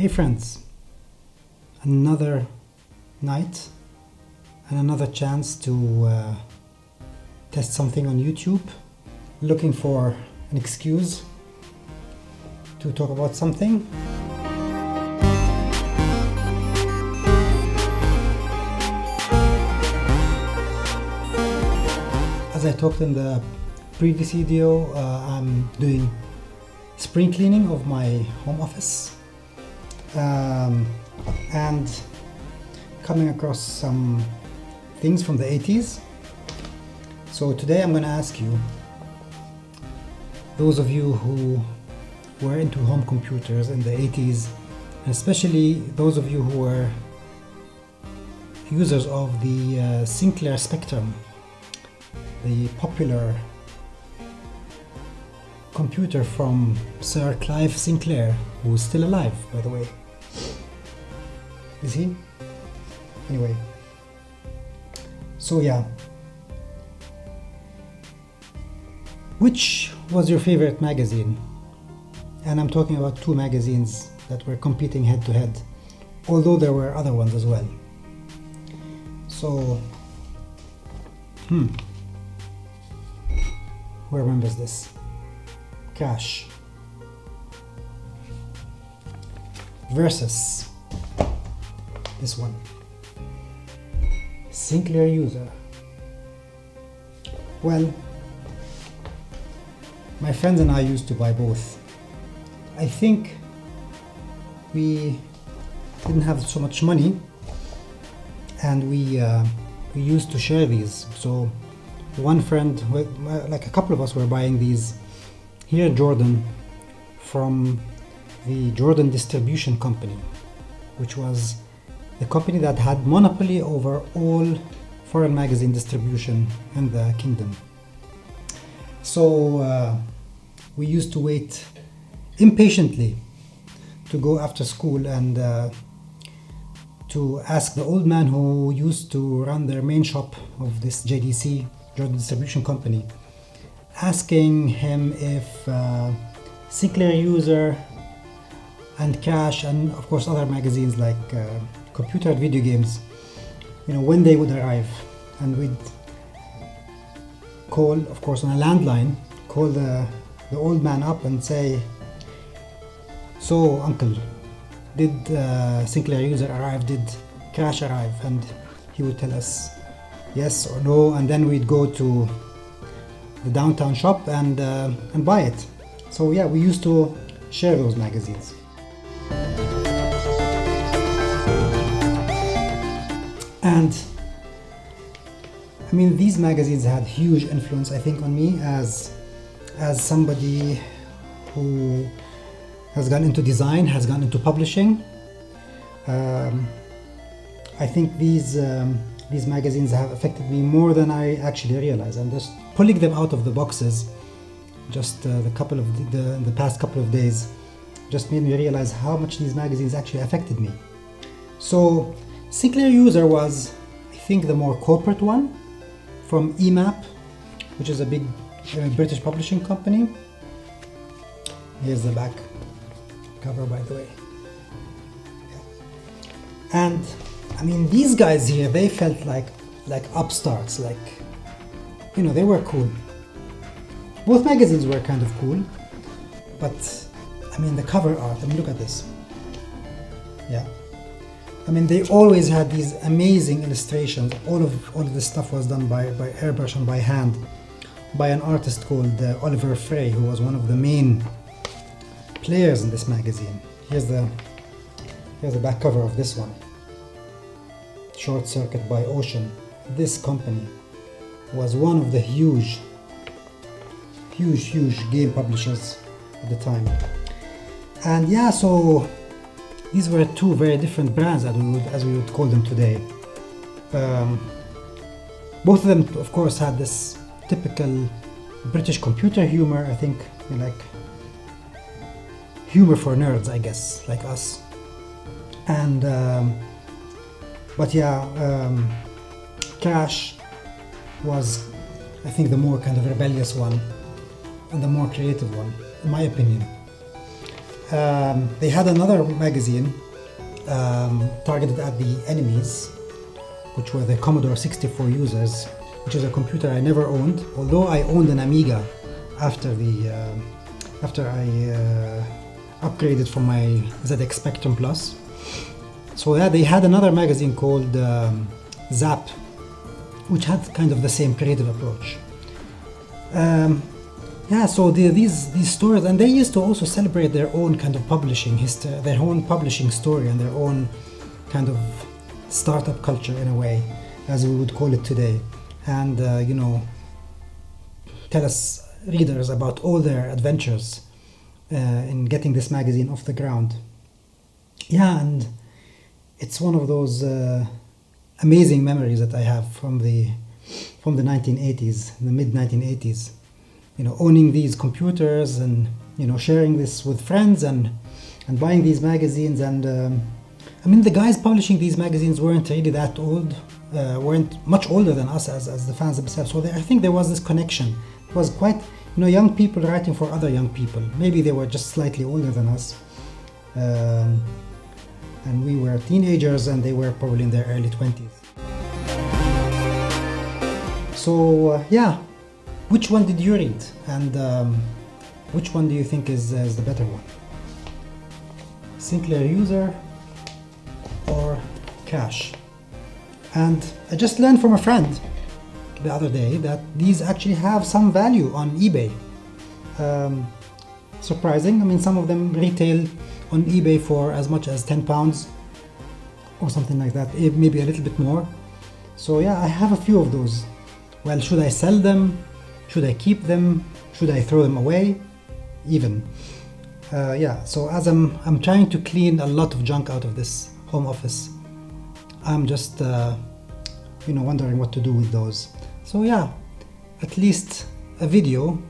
Hey friends, another night and another chance to test something on YouTube. Looking for an excuse to talk about something. As I talked in the previous video, I'm doing spring cleaning of my home office and coming across some things from the 80s. So today I'm going to ask you, those of you who were into home computers in the 80s, and especially those of you who were users of the Sinclair Spectrum, the popular computer from Sir Clive Sinclair, who's still alive, by the way. Is he? Anyway. So yeah. Which was your favorite magazine? And I'm talking about two magazines that were competing head to head, although there were other ones as well. So, who remembers this? Cash versus this one, Sinclair User. Well, my friends and I used to buy both. I think we didn't have so much money, and we used to share these. So one friend, like a couple of us, were buying these here in Jordan from the Jordan Distribution Company, which was the company that had monopoly over all foreign magazine distribution in the kingdom. So we used to wait impatiently to go after school and to ask the old man who used to run their main shop of this JDC, Jordan Distribution Company, asking him if Sinclair User and Cash, and of course other magazines like computer and video games, when they would arrive. And we'd call, of course on a landline, call the old man up and say, "So uncle, did Sinclair User arrive? Did Cash arrive?" And he would tell us yes or no, and then we'd go to the downtown shop and buy it. So yeah, we used to share those magazines. And I mean, these magazines had huge influence, I think, on me as somebody who has gone into design, has gone into publishing. I think these magazines have affected me more than I actually realize. And just pulling them out of the boxes, just the past couple of days, just made me realize how much these magazines actually affected me. So Sinclair User was, I think, the more corporate one, from EMAP, which is a big British publishing company. Here's the back cover, by the way. Yeah. And I mean, these guys here, they felt like upstarts, they were cool. Both magazines were kind of cool, but I mean, the cover art, I mean, look at this. Yeah. I mean, they always had these amazing illustrations. All of this stuff was done by airbrush and by hand by an artist called Oliver Frey, who was one of the main players in this magazine. Here's the back cover of this one. Short Circuit by Ocean. This company was one of the huge game publishers at the time. And yeah, so these were two very different brands, as we would call them today. Both of them, of course, had this typical British computer humor. I think, like humor for nerds, I guess, like us. And but yeah, Cash was, I think, the more kind of rebellious one and the more creative one, in my opinion. They had another magazine targeted at the enemies, which were the Commodore 64 users, which is a computer I never owned, although I owned an Amiga after I upgraded from my ZX Spectrum Plus. So yeah, they had another magazine called Zap, which had kind of the same creative approach. Yeah, so these stores, and they used to also celebrate their own kind of publishing history, their own publishing story, and their own kind of startup culture in a way, as we would call it today, and you know, tell us readers about all their adventures in getting this magazine off the ground. Yeah, and it's one of those amazing memories that I have from the 1980s, the mid 1980s. You know, owning these computers and, you know, sharing this with friends and buying these magazines. And I mean, the guys publishing these magazines weren't really that old, weren't much older than us as the fans themselves. So I think there was this connection. It was quite, you know, young people writing for other young people. Maybe they were just slightly older than us. And we were teenagers and they were probably in their early 20s. So yeah. Which one did you read, and which one do you think is the better one? Sinclair User or Cash? And I just learned from a friend the other day that these actually have some value on eBay. Surprising. I mean, some of them retail on eBay for as much as £10 or something like that, maybe a little bit more. So yeah, I have a few of those. Well, should I sell them? Should I keep them? Should I throw them away? Even. Yeah, so as I'm trying to clean a lot of junk out of this home office, I'm just, you know, wondering what to do with those. So yeah, at least a video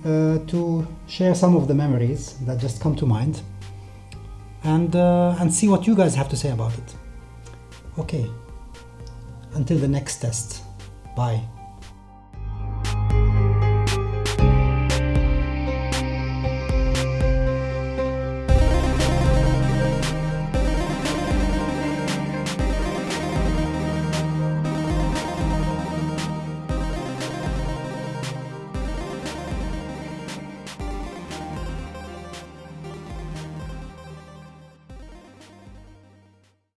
to share some of the memories that just come to mind, and see what you guys have to say about it. Okay, until the next test. Bye.